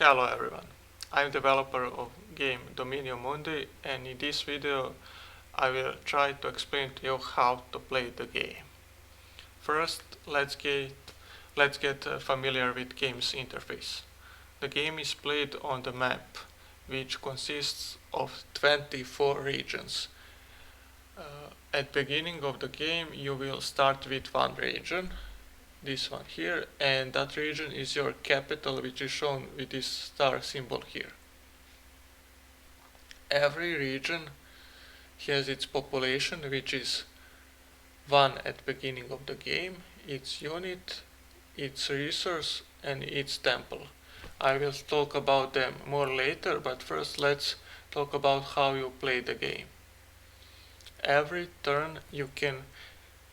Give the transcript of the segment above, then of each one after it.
Hello everyone, I'm developer of game Dominium Mundi, and in this video I will try to explain to you how to play the game. First, let's get familiar with game's interface. The game is played on the map, which consists of 24 regions. At beginning of the game you will start with one region, this one here, and that region is your capital, which is shown with this star symbol here. Every region has its population, which is 1 at beginning of the game, its unit, its resource, and its temple. I will talk about them more later, but first let's talk about how you play the game. Every turn you can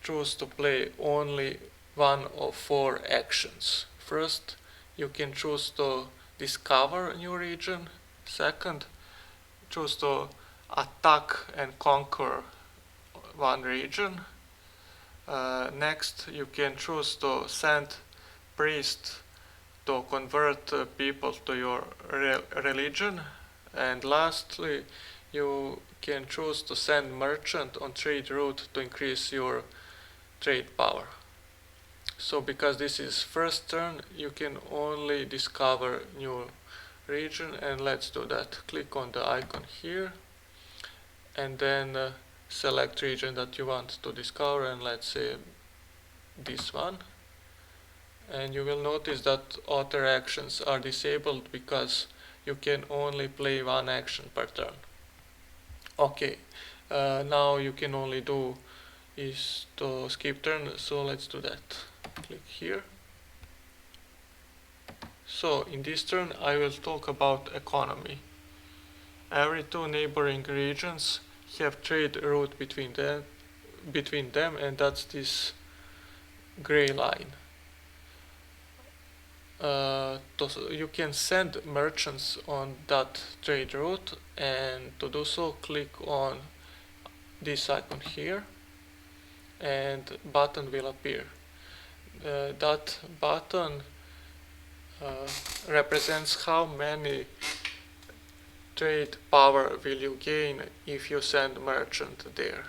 choose to play only one of 4 actions. First, you can choose to discover a new region. Second, choose to attack and conquer one region. Next, you can choose to send priest to convert people to your religion. And lastly, you can choose to send merchant on trade route to increase your trade power. So because this is first turn, you can only discover new region, and let's do that. Click on the icon here and then select region that you want to discover, and let's say this one. And you will notice that other actions are disabled because you can only play one action per turn. Okay, now you can only do is to skip turn, so let's do that. Click here. So in this turn I will talk about economy. Every 2 neighboring regions have trade route between them, and that's this gray line. You can send merchants on that trade route, and to do so click on this icon here and button will appear. That button represents how many trade power will you gain if you send merchant there.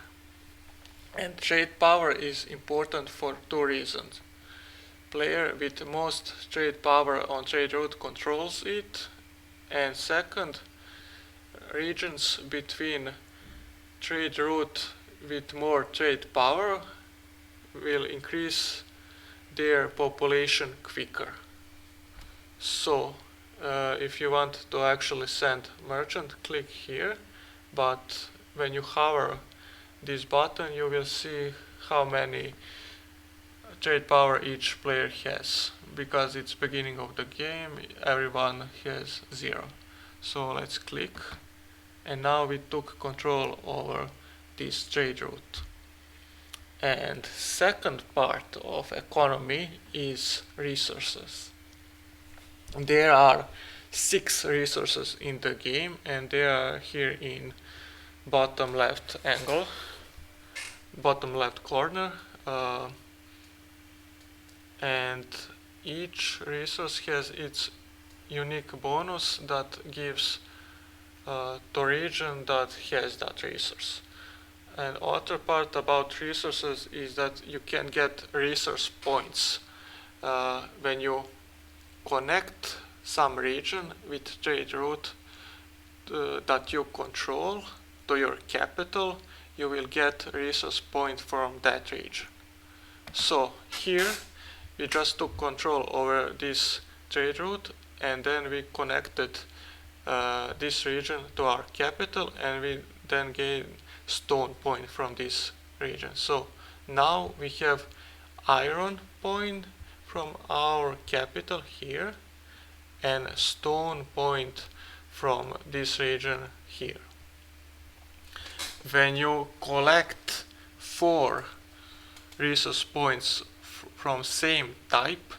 And trade power is important for 2 reasons. Player with most trade power on trade route controls it, and second, regions between trade route with more trade power will increase their population quicker. So if you want to actually send merchant, click here, but when you hover this button you will see how many trade power each player has. Because it's beginning of the game, everyone has 0. So let's click, and now we took control over this trade route. And second part of economy is resources. There are 6 resources in the game, and they are here in bottom left corner, and each resource has its unique bonus that gives to region that has that resource. And other part about resources is that you can get resource points when you connect some region with trade route that you control to your capital. You will get resource point from that region. So here we just took control over this trade route, and then we connected this region to our capital, and we then gain stone point from this region. So now we have iron point from our capital here and stone point from this region here. When you collect 4 resource points from same type,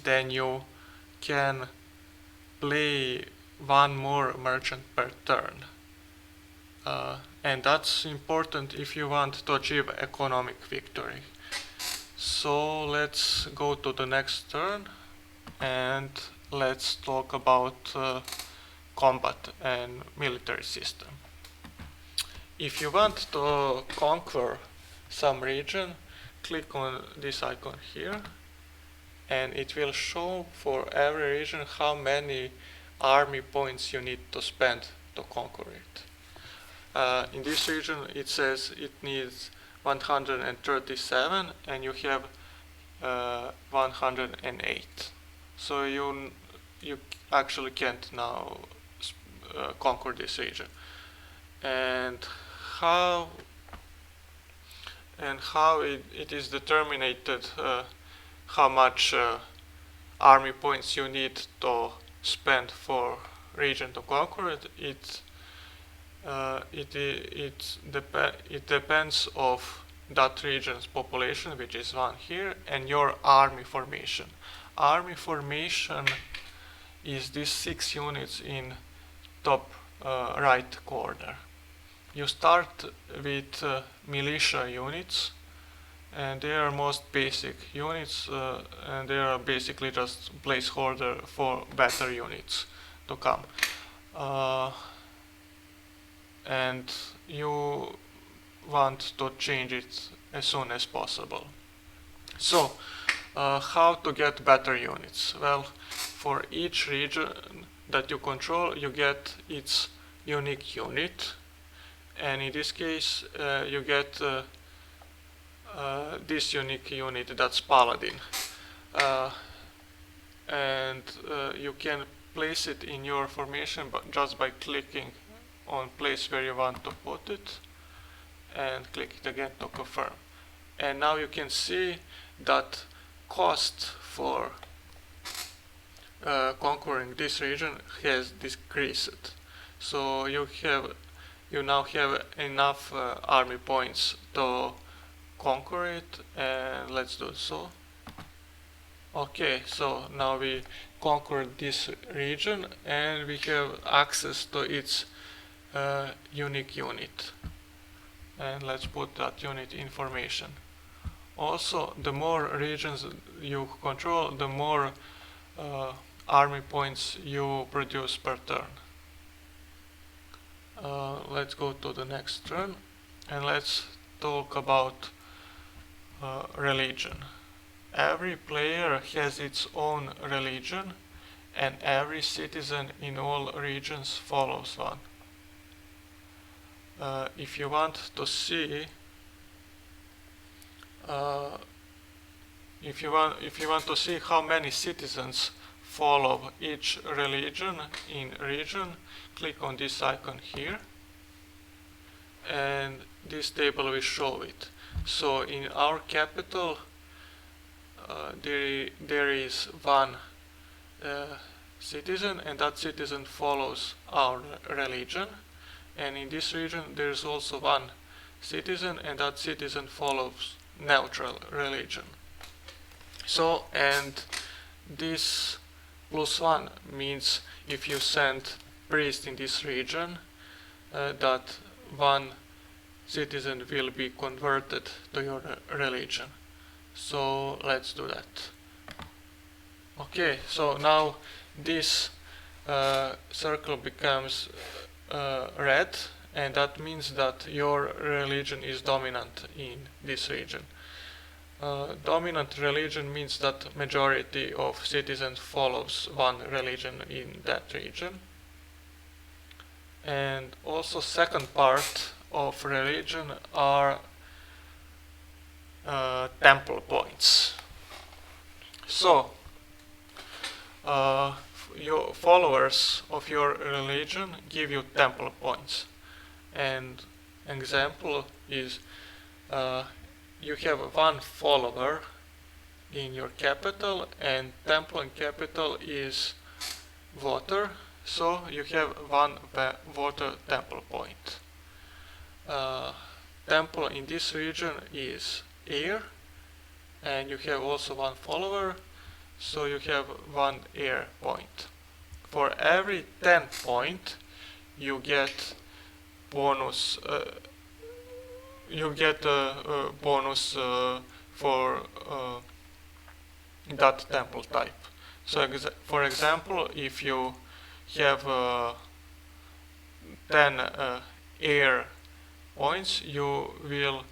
then you can play 1 more merchant per turn. And that's important if you want to achieve economic victory. So let's go to the next turn. and let's talk about combat and military system. If you want to conquer some region, click on this icon here, and it will show for every region how many army points you need to spend to conquer it. In this region it says it needs 137 and you have 108. So you actually can't now conquer this region. And how it is determined how much army points you need to spend for region to conquer it. It depends of that region's population, which is 1 here, and your army formation. Army formation is these 6 units in top right corner. You start with militia units, and they are most basic units, and they are basically just placeholder for better units to come. And you want to change it as soon as possible. So, how to get better units? Well, for each region that you control, you get its unique unit, and in this case, you get this unique unit, that's Paladin. And you can place it in your formation just by clicking on place where you want to put it and click it again to confirm. And now you can see that cost for conquering this region has decreased. So you now have enough army points to conquer it, and let's do so. Okay, so now we conquered this region and we have access to its unique unit, and let's put that unit information. Also, the more regions you control, the more army points you produce per turn. Let's go to the next turn and let's talk about religion. Every player has its own religion, and every citizen in all regions follows one. If you want to see how many citizens follow each religion in region, click on this icon here, and this table will show it. So in our capital there is one citizen, and that citizen follows our religion. And in this region there is also one citizen, and that citizen follows neutral religion. So, and this +1 means if you send priest in this region, that one citizen will be converted to your religion. So let's do that. Okay, so now this circle becomes red, and that means that your religion is dominant in this region. Dominant religion means that majority of citizens follows one religion in that region. And also second part of religion are temple points. So your followers of your religion give you temple points. And example is you have one follower in your capital, and temple in capital is water, so you have one water temple point. Temple in this region is air, and you have also one follower, so you have one air point. For every 10 point you get bonus bonus for that temple type. So for example, if you have 10 air points, you will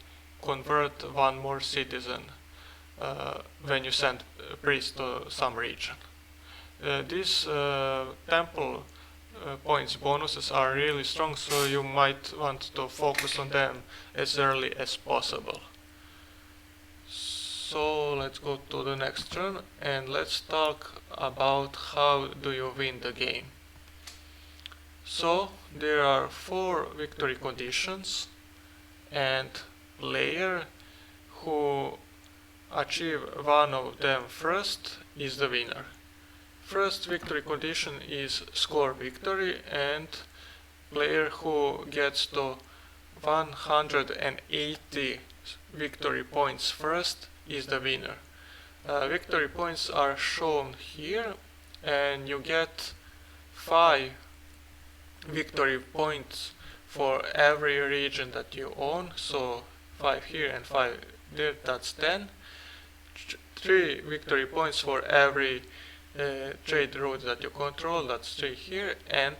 convert one more citizen when you send a priest to some region. These temple points bonuses are really strong, so you might want to focus on them as early as possible. So let's go to the next turn and let's talk about how do you win the game. So there are 4 victory conditions, and player who achieve one of them first is the winner. First victory condition is score victory, and player who gets to 180 victory points first is the winner. Victory points are shown here, and you get 5 victory points for every region that you own, so 5 here and 5 there, that's 10. 3 victory points for every trade route that you control, that's 3 here, and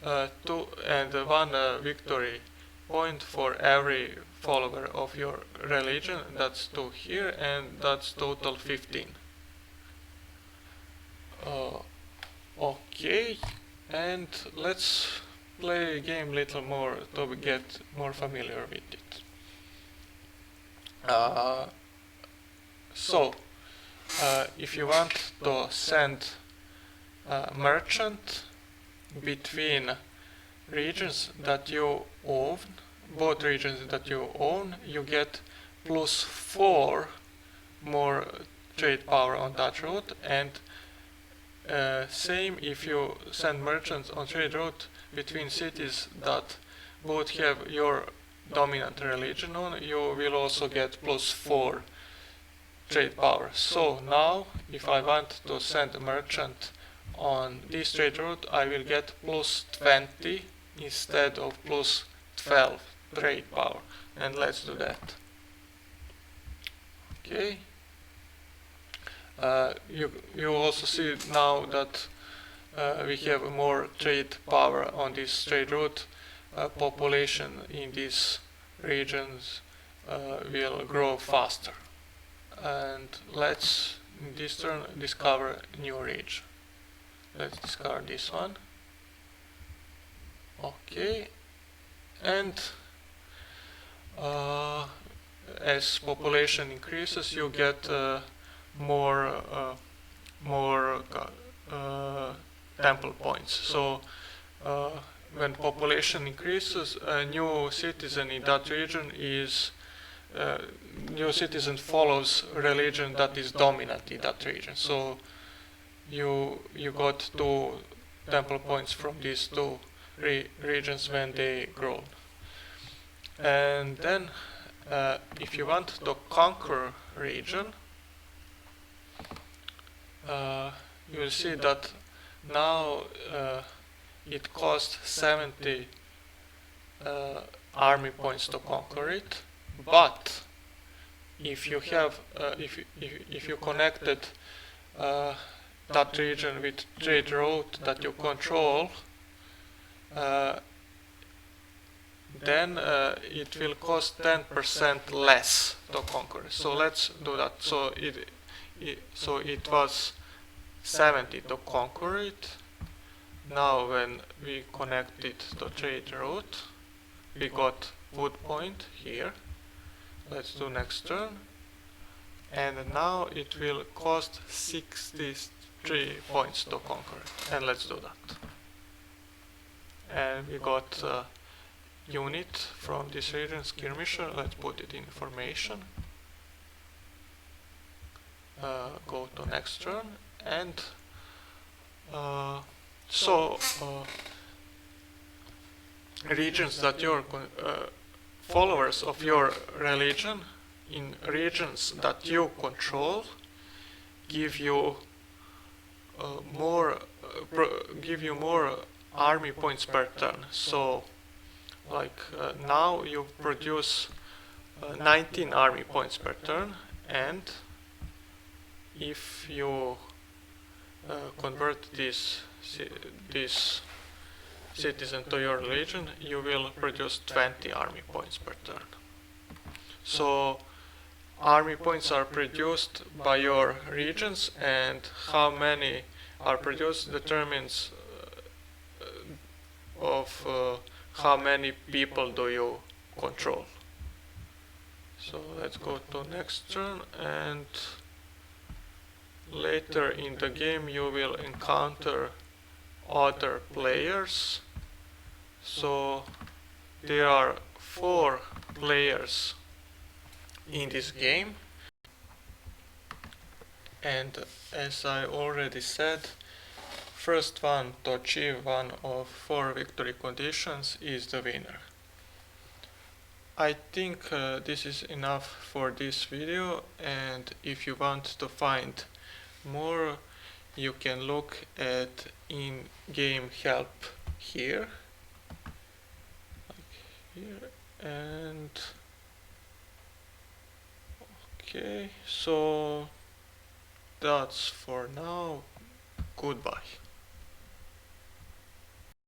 1 victory point for every follower of your religion, that's 2 here, and that's total 15. Okay, and let's play a game little more to get more familiar with it. If you want to send a merchant between regions that you own, both regions that you own, you get +4 more trade power on that route, and same if you send merchants on trade route between cities that both have your dominant religion on, you will also get +4 trade power. So now if I want to send a merchant on this trade route, I will get +20 instead of +12 trade power, and let's do that. Okay. You also see now that we have more trade power on this trade route. Population in these regions will grow faster. And let's in this turn discover a new region. Let's discover this one. Okay, and as population increases, you get more temple points. So when population increases, a new citizen in that region is new citizen follows religion that is dominant in that region. So you got 2 temple points from these 2 regions when they grow. And then if you want to conquer region, you will see that now it costs 70 army points to conquer it, but if you have if you connected that region with trade route that you control, then it will cost 10% less to conquer. So let's do that. So it was 70 to conquer it. Now when we connect it to trade route, we got wood point here. Let's do next turn, and now it will cost 63 points to conquer it, and let's do that. And we got unit from this region, skirmisher. Let's put it in formation. Go to next turn, and regions that your followers of your religion in regions that you control give you more army points per turn. So like now you produce 19 army points per turn, and if you convert this citizen to your legion, you will produce 20 army points per turn. So army points are produced by your regions, and how many are produced determines of how many people do you control. So let's go to next turn, and later in the game you will encounter other players. So there are 4 players in this game, and as I already said, first one to achieve one of 4 victory conditions is the winner. I think this is enough for this video, and if you want to find more, you can look at in-game help here, like here, and okay, so that's for now. Goodbye.